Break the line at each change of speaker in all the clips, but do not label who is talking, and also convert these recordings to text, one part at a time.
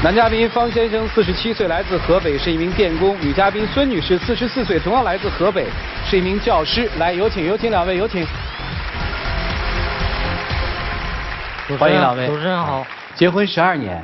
男嘉宾方先生47岁，来自河北，是一名电工；女嘉宾孙女士44岁，同样来自河北，是一名教师。来，有请两位，有请。欢迎两位。
主持人好。
结婚12年。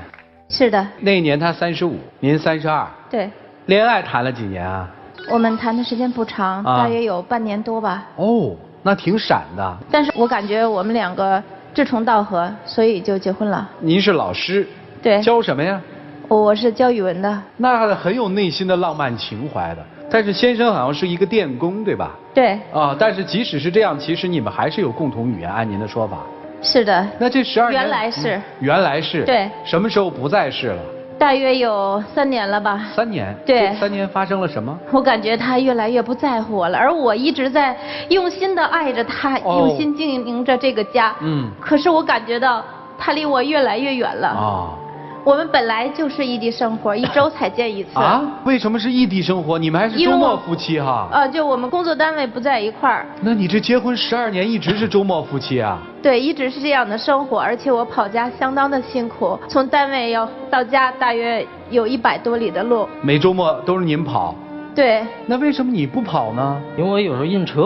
是的。
那一年他35，您32。
对。
恋爱谈了几年啊？
我们谈的时间不长，大约有半年多吧。
哦，那挺闪的。
但是我感觉我们两个志同道合，所以就结婚了。
您是老师。
对。
教什么呀？
我是教语文的。
那很有内心的浪漫情怀的。但是先生好像是一个电工，对吧？
对。
啊，但是即使是这样，其实你们还是有共同语言，按您的说法。
是的。
那这12年
原来是。
原来是。
对。
什么时候不再是了？
大约有3年了吧。
3年。
对。
这3年发生了什么？
我感觉他越来越不在乎我了，而我一直在用心的爱着他，用心经营着这个家。可是我感觉到他离我越来越远了。我们本来就是异地生活，1周才见1次。
啊？为什么是异地生活？你们还是周末夫妻哈？
就我们工作单位不在一块儿。
那你这结婚12年一直是周末夫妻啊？
对，一直是这样的生活，而且我跑家相当的辛苦，从单位要到家大约有100多里的路。
每周末都是您跑？
对。
那为什么你不跑呢？
因为我有时候晕车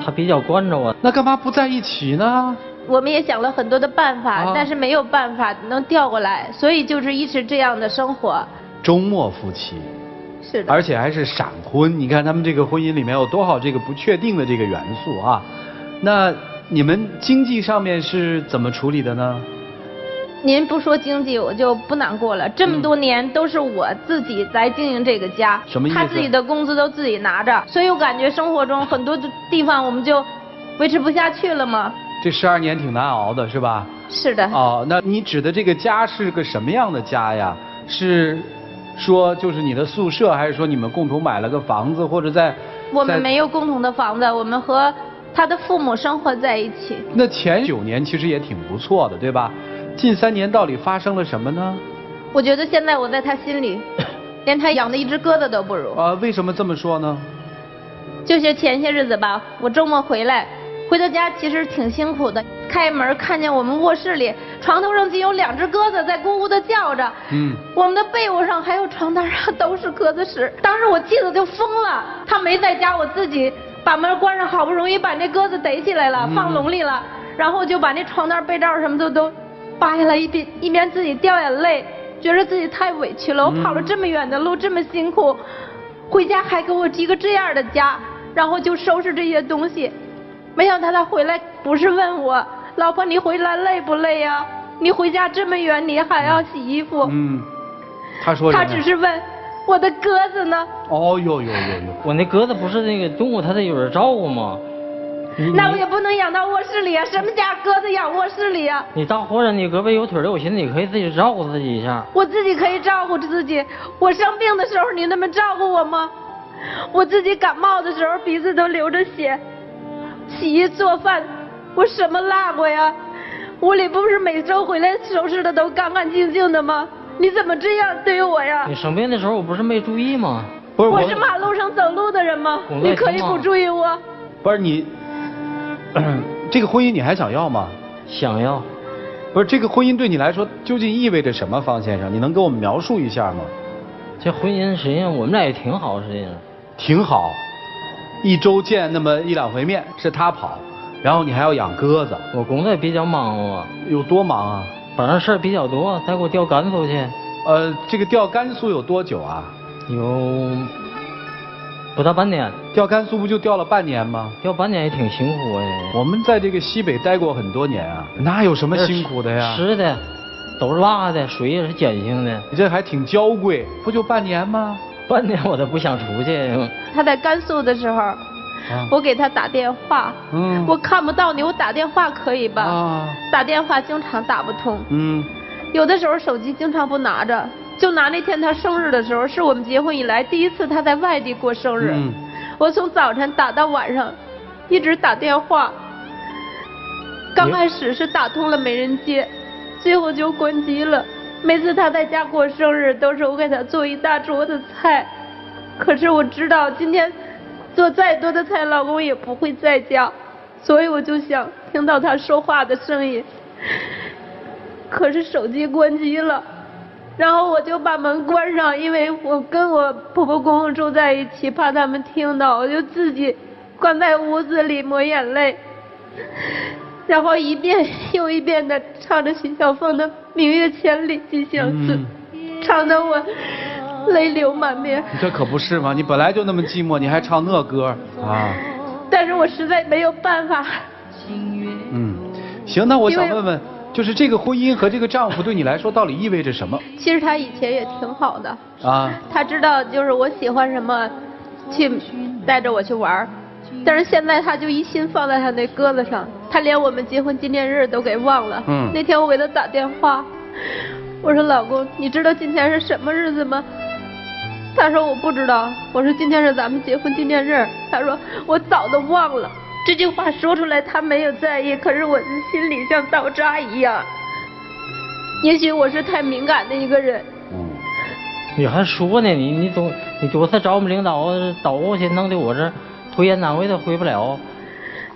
他比较关着我。
那干嘛不在一起呢？
我们也想了很多的办法，但是没有办法能调过来，所以就是一直这样的生活。
周末夫妻。
是的。
而且还是闪婚，你看他们这个婚姻里面有多少这个不确定的这个元素啊？那你们经济上面是怎么处理的呢？
您不说经济我就不难过了，这么多年都是我自己来经营这个家。
什么意思？
他自己的工资都自己拿着，所以我感觉生活中很多地方我们就维持不下去了嘛。
这12年挺难熬的，是吧？
是的。
那你指的这个家是个什么样的家呀？是说就是你的宿舍，还是说你们共同买了个房子，或者在？
我们没有共同的房子，我们和他的父母生活在一起。
那前9年其实也挺不错的，对吧？近3年到底发生了什么呢？
我觉得现在我在他心里，连他养的一只鸽子都不如。
为什么这么说呢？
就是前些日子吧，我周末回到家其实挺辛苦的，开门看见我们卧室里床头上竟有2只鸽子在咕咕的叫着。我们的被窝上还有床单上都是鸽子屎。当时我气得就疯了，他没在家，我自己把门关上，好不容易把那鸽子逮起来了，放笼里了，然后就把那床单被罩什么都扒下来，一边自己掉眼泪，觉得自己太委屈了。我跑了这么远的路，这么辛苦，回家还给我一个这样的家，然后就收拾这些东西。没想到他回来不是问我，老婆你回来累不累呀？你回家这么远，你还要洗衣服。
他说什么？
他只是问我的鸽子呢。
哟，
我那鸽子不是那个中午他得有人照顾吗？
那我也不能养到卧室里啊，什么家鸽子养卧室里啊？
你大活人，你胳膊有腿的，我寻思你可以自己照顾自己一下。
我自己可以照顾自己，我生病的时候你那么照顾我吗？我自己感冒的时候鼻子都流着血，洗衣做饭我什么落过呀？屋里不是每周回来收拾的都干干净净的吗？你怎么这样对我呀？
你生病的时候我不是没注意吗？
不是
我是马路上走路的人吗？你可以不注意我？
不是你，这个婚姻你还想要吗？
想要。
不是这个婚姻对你来说究竟意味着什么，方先生？你能给我们描述一下吗？
这婚姻实际上我们俩也挺好，实际上。
挺好，1周见那么1、2回面，是他跑，然后你还要养鸽子。
我工作也比较忙啊。
有多忙啊？
反正事儿比较多，再给我调甘肃去。
这个调甘肃有多久啊？
有不到半年。
调甘肃不就调了半年吗？
调半年也挺辛苦哎。
我们在这个西北待过很多年啊，哪有什么辛苦的呀？
吃的都是辣的，水也是碱性的。
你这还挺娇贵，不就半年吗？
半年我都不想出去。
他在甘肃的时候，我给他打电话，我看不到你，我打电话可以吧？打电话经常打不通，有的时候手机经常不拿着，就拿那天他生日的时候，是我们结婚以来第一次他在外地过生日，我从早晨打到晚上，一直打电话，刚开始是打通了没人接，最后就关机了。每次他在家过生日，都是我给他做一大桌子菜，可是我知道今天做再多的菜，老公也不会在家，所以我就想听到他说话的声音。可是手机关机了，然后我就把门关上，因为我跟我婆婆公公住在一起，怕他们听到，我就自己关在屋子里抹眼泪，然后一遍又一遍的唱着徐小凤的《明月千里寄相思》，唱得我泪流满面。
这可不是嘛，你本来就那么寂寞，你还唱那歌啊？
但是我实在没有办法。
行，那我想问问，就是这个婚姻和这个丈夫对你来说到底意味着什么？
其实他以前也挺好的
啊，
他知道就是我喜欢什么，去带着我去玩，但是现在他就一心放在他那鸽子上，他连我们结婚纪念日都给忘了。那天我给他打电话，我说老公，你知道今天是什么日子吗？他说我不知道。我说今天是咱们结婚纪念日。他说我早都忘了。这句话说出来他没有在意，可是我的心里像刀扎一样。也许我是太敏感的一个人。
你还说呢，你多次找我们领导倒过去，弄得我这回雁南回都回不了。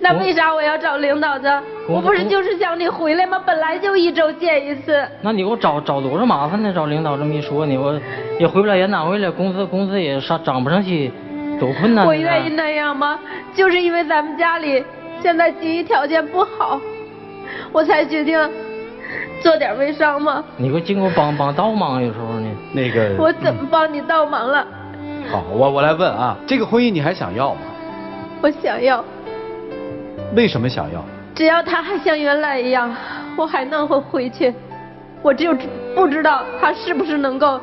那为啥我要找领导呢？我不是就是想你回来吗？本来就1周见一次。
那你给我找多少麻烦呢？找领导这么一说呢，我也回不了雁南回了，工资也涨不上去，多困难。
我愿意那样吗？就是因为咱们家里现在经济条件不好，我才决定做点微商嘛。
你给我帮倒忙，有时候呢。
那个。
我怎么帮你倒忙了？
好，我来问啊，这个婚姻你还想要吗？
我想要。
为什么想要？
只要他还像原来一样，我还能回去。我就不知道他是不是能够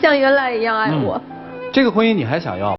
像原来一样爱我。
这个婚姻你还想要？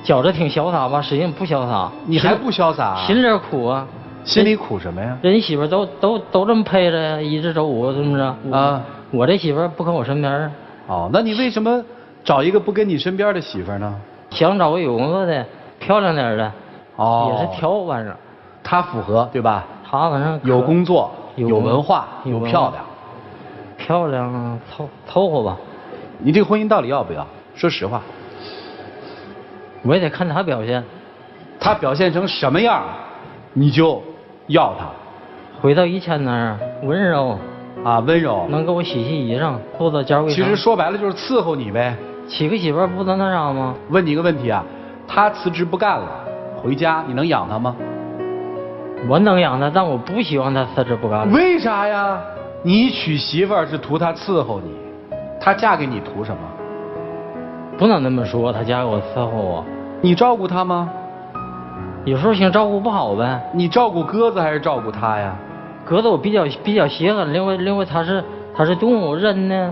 觉着挺潇洒吧，实际上不潇洒。
你还不潇洒？
心里苦啊。
心里苦什么呀？
人媳妇都这么配着呀，一至周五是不是？啊，我这媳妇不跟我身边。
哦，那你为什么找一个不跟你身边的媳妇呢？
想找个有工作的，漂亮点的。
哦。
也是挑晚上。
她符合对吧？
她晚上
有工作，有文化，有漂亮。
漂亮凑合吧。
你这个婚姻到底要不要？说实话。
我也得看他表现，
他表现成什么样，你就要他。
回到以前那样，温柔
啊，温柔，
能给我洗洗衣裳，做做家务。
其实说白了就是伺候你呗。
娶个媳妇不能那啥吗？
问你一个问题啊，他辞职不干了，回家你能养他吗？
我能养他，但我不希望他辞职不干了。
为啥呀？你娶媳妇儿是图她伺候你，她嫁给你图什么？
不能那么说，她嫁给我伺候我。
你照顾她吗？
有时候想照顾不好呗。
你照顾鸽子还是照顾她呀？
鸽子我比较稀罕，另外它是动物，人呢？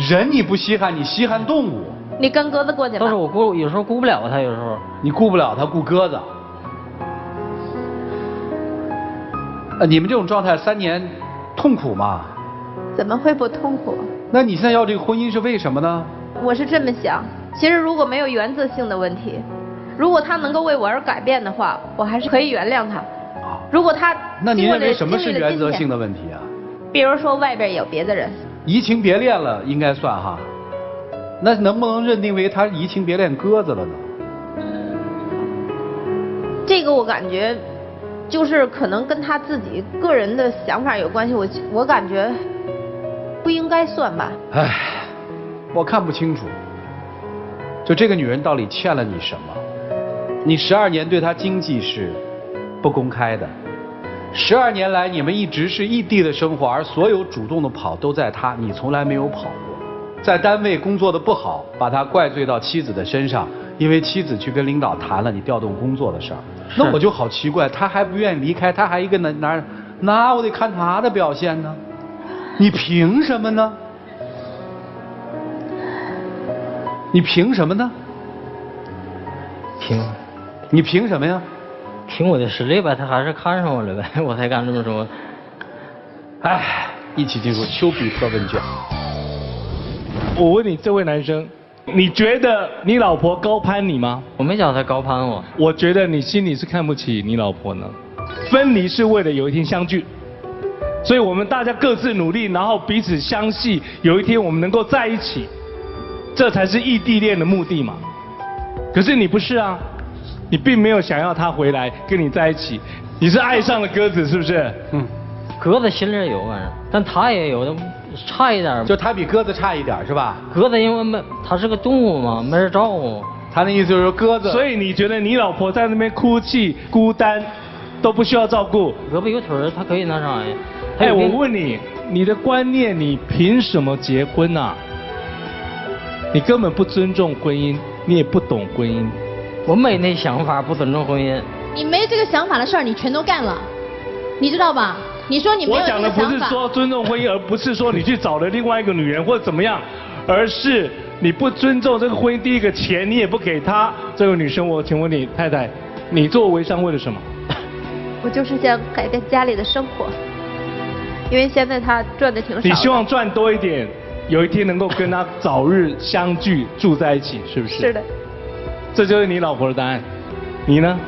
人你不稀罕，你稀罕动物。
你跟鸽子过去吧。
但是我有时候顾不了它，有时候。
你顾不了它，顾鸽子。你们这种状态3年痛苦吗？
怎么会不痛苦？
那你现在要这个婚姻是为什么呢？
我是这么想，其实如果没有原则性的问题，如果他能够为我而改变的话，我还是可以原谅他。如果他
那您认为什么是原则性的问题啊？
比如说外边有别的人，
移情别恋了，应该算哈。那能不能认定为他移情别恋鸽子了呢？
这个我感觉，就是可能跟他自己个人的想法有关系。我感觉不应该算吧。
唉，我看不清楚，就这个女人到底欠了你什么？你12年对她经济是不公开的，12年来你们一直是异地的生活，而所有主动的跑都在她，你从来没有跑过。在单位工作的不好，把他怪罪到妻子的身上，因为妻子去跟领导谈了你调动工作的事儿。那我就好奇怪，他还不愿意离开，他还一个那我得看他的表现呢。你凭什么呢？你凭什么呢？你凭什么呀？
凭我的实力呗，他还是看上我了呗，我才敢这么说。
哎，一起进入丘比特问卷。
我问你，这位男生，你觉得你老婆高攀你吗？
我没讲他高攀我。
我觉得你心里是看不起你老婆呢。分离是为了有一天相聚，所以我们大家各自努力，然后彼此相系，有一天我们能够在一起，这才是异地恋的目的嘛。可是你不是啊，你并没有想要他回来跟你在一起，你是爱上了鸽子，是不是？
鸽子心里有玩意儿，但他也有的。差一点，
就他比鸽子差一点是吧？
鸽子因为它是个动物嘛，没人照顾。
他那意思就是说鸽子。
所以你觉得你老婆在那边哭泣、孤单，都不需要照顾？
胳膊有腿儿，他可以那啥呀？
哎，我问你，你的观念，你凭什么结婚啊？你根本不尊重婚姻，你也不懂婚姻。
我没那想法，不尊重婚姻。
你没这个想法的事儿，你全都干了，你知道吧？你说你没有这个想法。
我讲的不是说尊重婚姻，而不是说你去找了另外一个女人或者怎么样，而是你不尊重这个婚姻。第一个钱你也不给她，这个女生，我请问你太太，你做微商为了什么？
我就是想改变家里的生活，因为现在她赚的挺少的。
你希望赚多一点，有一天能够跟她早日相聚住在一起，是不是？
是的。
这就是你老婆的答案，你呢？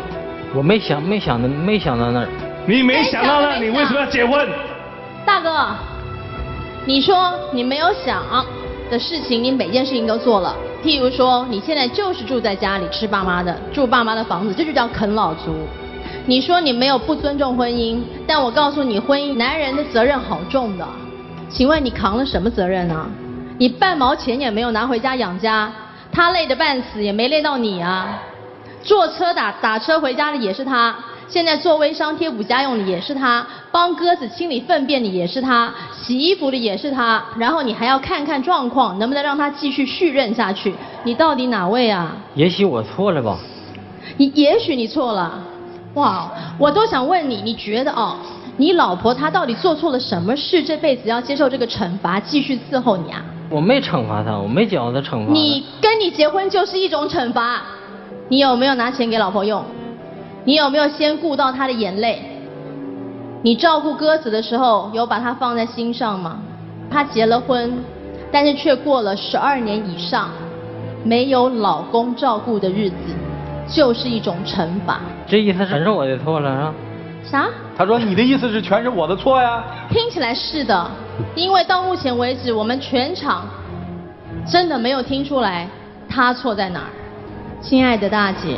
我没想到那儿。
你没想到那，你为什么要结婚？
大哥，你说你没有想的事情，你每件事情都做了。譬如说，你现在就是住在家里吃爸妈的，住爸妈的房子，这就叫啃老族。你说你没有不尊重婚姻，但我告诉你，婚姻男人的责任好重的。请问你扛了什么责任啊？你半毛钱也没有拿回家养家，他累得半死也没累到你啊。坐车打车回家的也是他。现在做微商贴补家用的也是他，帮鸽子清理粪便的也是他，洗衣服的也是他，然后你还要看看状况，能不能让他继续续任下去？你到底哪位啊？
也许我错了吧？
也许你错了，哇！我都想问你，你觉得你老婆她到底做错了什么事，这辈子要接受这个惩罚，继续伺候你啊？
我没惩罚她，我没教她惩罚。
你跟你结婚就是一种惩罚，你有没有拿钱给老婆用？你有没有先顾到他的眼泪？你照顾鸽子的时候有把他放在心上吗？他结了婚，但是却过了12年以上没有老公照顾的日子，就是一种惩罚。
这意思全是我的错了啊？
啥？
他说你的意思是全是我的错呀？
听起来是的，因为到目前为止我们全场真的没有听出来他错在哪儿。亲爱的大姐。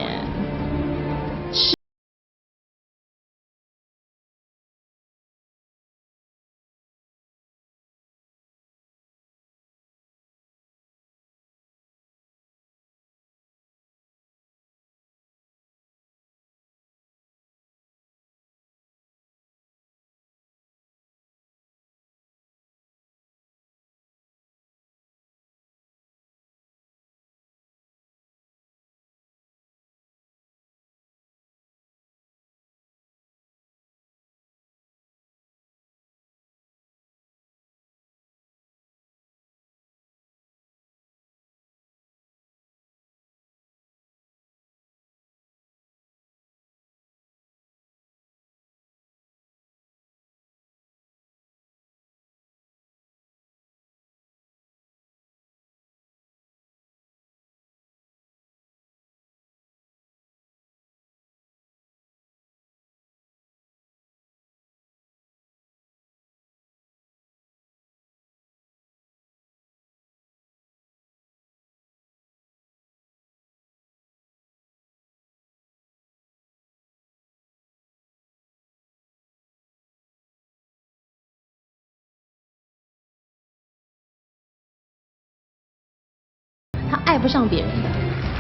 爱不上别人的。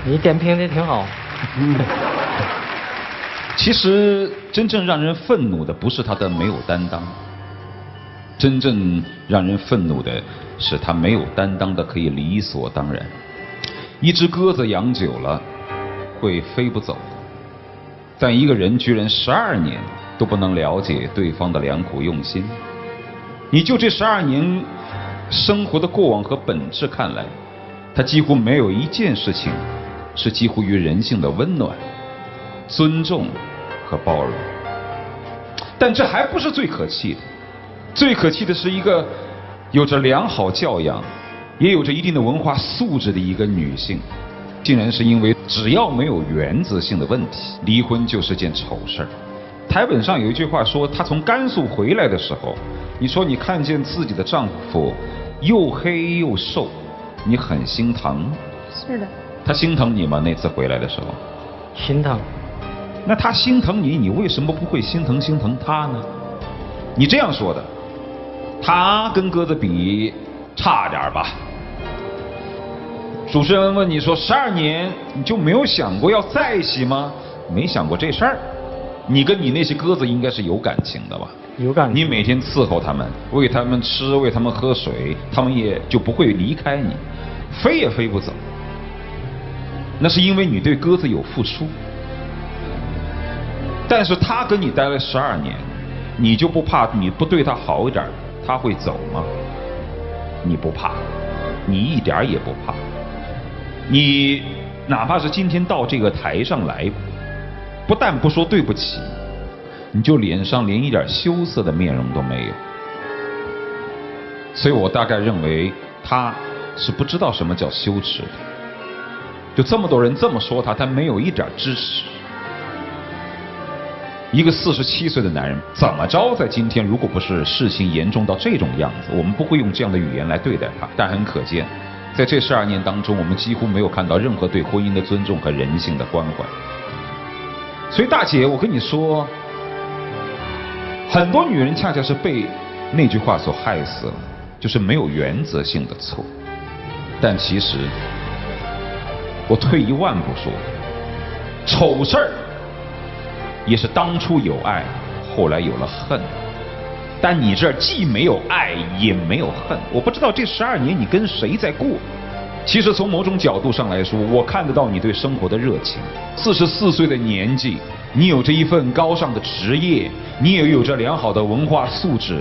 你点评的挺好。
其实真正让人愤怒的不是他的没有担当，真正让人愤怒的是他没有担当的可以理所当然。一只鸽子养久了会飞不走，但一个人居然12年都不能了解对方的良苦用心。你就这12年生活的过往和本质看来，他几乎没有一件事情是几乎于人性的温暖、尊重和包容。但这还不是最可气的，最可气的是一个有着良好教养，也有着一定的文化素质的一个女性，竟然是因为只要没有原则性的问题，离婚就是件丑事儿。台本上有一句话说，她从甘肃回来的时候，你说你看见自己的丈夫又黑又瘦，你很心疼。
是的。
他心疼你吗？那次回来的时候，
心疼。
那他心疼你，你为什么不会心疼他呢？你这样说的，他跟鸽子比差点吧？主持人问你说12年你就没有想过要在一起吗？没想过这事儿。你跟你那些鸽子应该是有感情的吧？
有感情。
你每天伺候他们，喂他们吃，喂他们喝水，他们也就不会离开你，飞也飞不走。那是因为你对鸽子有付出。但是他跟你待了12年，你就不怕你不对他好一点他会走吗？你不怕，你一点也不怕。你哪怕是今天到这个台上来，不但不说对不起，你就脸上连一点羞涩的面容都没有。所以我大概认为他是不知道什么叫羞耻的。就这么多人这么说他，他没有一点支持。一个47岁的男人，怎么着在今天，如果不是事情严重到这种样子，我们不会用这样的语言来对待他。但很可见，在这12年当中，我们几乎没有看到任何对婚姻的尊重和人性的关怀。所以大姐，我跟你说，很多女人恰恰是被那句话所害死了，就是没有原则性的错。但其实我退一万步说，丑事儿也是当初有爱，后来有了恨。但你这儿既没有爱，也没有恨。我不知道这12年你跟谁在过。其实从某种角度上来说，我看得到你对生活的热情。44岁的年纪，你有着一份高尚的职业，你也有着良好的文化素质，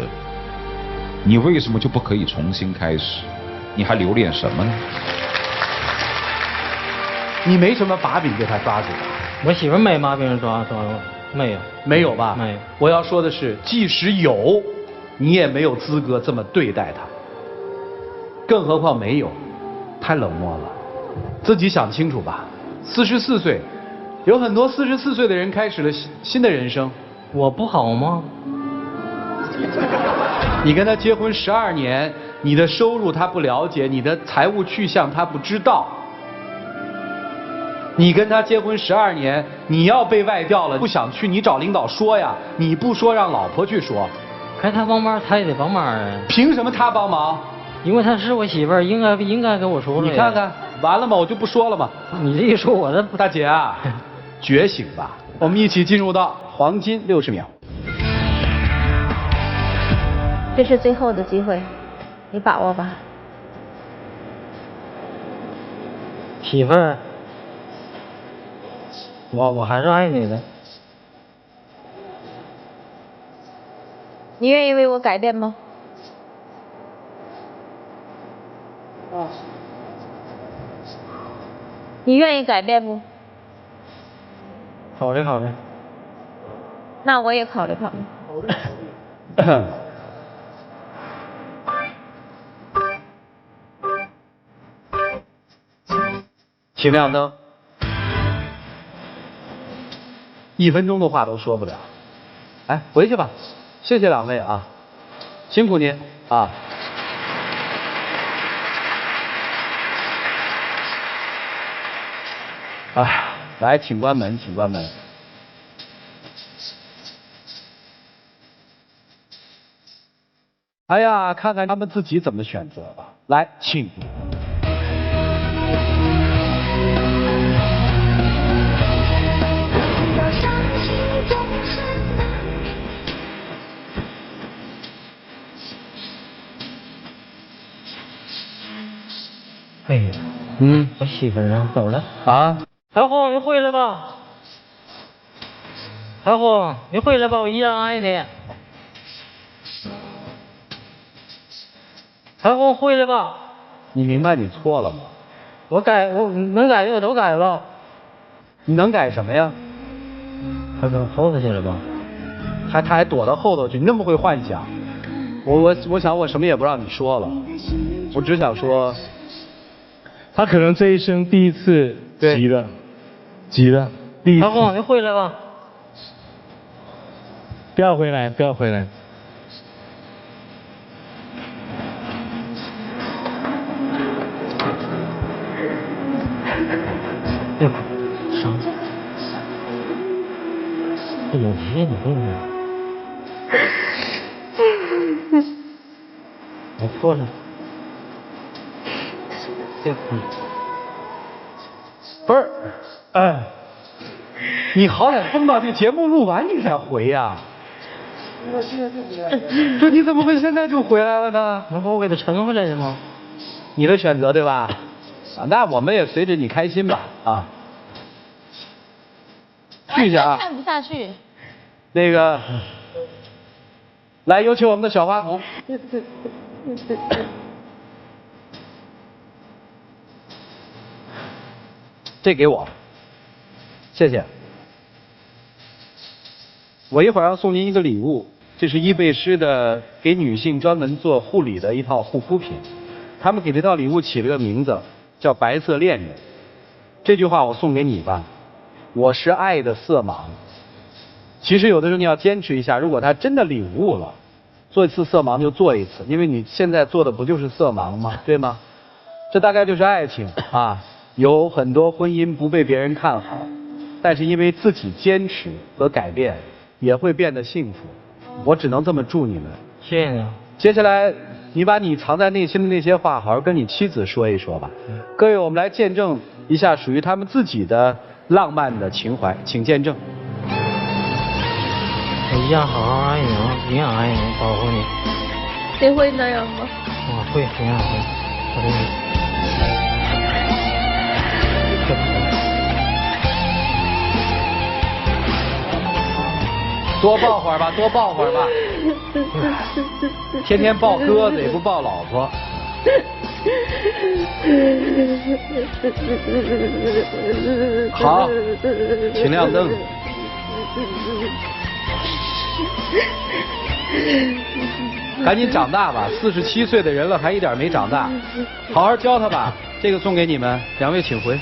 你为什么就不可以重新开始？你还留恋什么呢？
你没什么把柄被他抓住吧？
我媳妇没把柄抓住，没有。
没有吧？
没有。
我要说的是，即使有，你也没有资格这么对待他。更何况没有，太冷漠了。自己想清楚吧。44岁，有很多44岁的人开始了新的人生。
我不好吗？
你跟他结婚12年，你的收入他不了解，你的财务去向他不知道。你跟他结婚12年，你要被外调了，不想去，你找领导说呀，你不说让老婆去说。
该他帮忙，他也得帮忙啊。
凭什么他帮忙？
因为他是我媳妇儿，应该跟我说了。
你看看，完了吗？我就不说了嘛。
你这一说，我这
大姐啊，觉醒吧！我们一起进入到黄金60秒。
这是最后的机会，你把握吧。
媳妇儿，我还是爱你的。
你愿意为我改变吗？你愿意改变不？
考虑考虑。
那我也考虑考虑。
请亮灯。1分钟的话都说不了。哎，回去吧。谢谢2位啊，辛苦您啊。哎呀，来，请关门，请关门。哎呀，看看他们自己怎么选择吧。来，请。
哎呀，我媳妇呢？走了
啊？
海红，你回来吧。海红，你回来吧，我依然爱你。海红，回来吧。
你明白你错了吗？
我能改的我都改了。
你能改什么呀？
他跟后头去了吧？
他还躲到后头去，你那么会幻想。我想我什么也不让你说了，我只想说，
他可能这一生第一次急了，第一次。
海红，你回来吧。
不要回来，不要回来。
别哭，伤心。这有些你会吗？我错了。别哭。
不是，哎，你好歹等到这节目录完你才回呀。这你怎么会现在就回来了呢？
那我给他撑回来的吗？
你的选择对吧？啊，那我们也随着你开心吧啊。去一下啊。
看不下去。
那个，来有请我们的小花童。这给我，谢谢。我一会儿要送您一个礼物，这是伊贝诗的给女性专门做护理的一套护肤品，他们给这套礼物起了个名字叫白色恋人。这句话我送给你吧，我是爱的色盲。其实有的时候你要坚持一下，如果他真的领悟了，做一次色盲就做一次，因为你现在做的不就是色盲吗？对吗？这大概就是爱情啊。有很多婚姻不被别人看好，但是因为自己坚持和改变，也会变得幸福。我只能这么祝你们。
谢谢你。
接下来，你把你藏在内心的那些话，好好跟你妻子说一说吧。各位，我们来见证一下属于他们自己的浪漫的情怀，请见证。
我一样好好爱你，一样爱你，保护你。
你会那样吗？
我会，一样会，我会。
多抱会儿吧，多抱会儿吧。天天抱鸽子也不抱老婆。好，请亮灯。赶紧长大吧，47岁的人了还一点没长大，好好教他吧。这个送给你们，两位请回。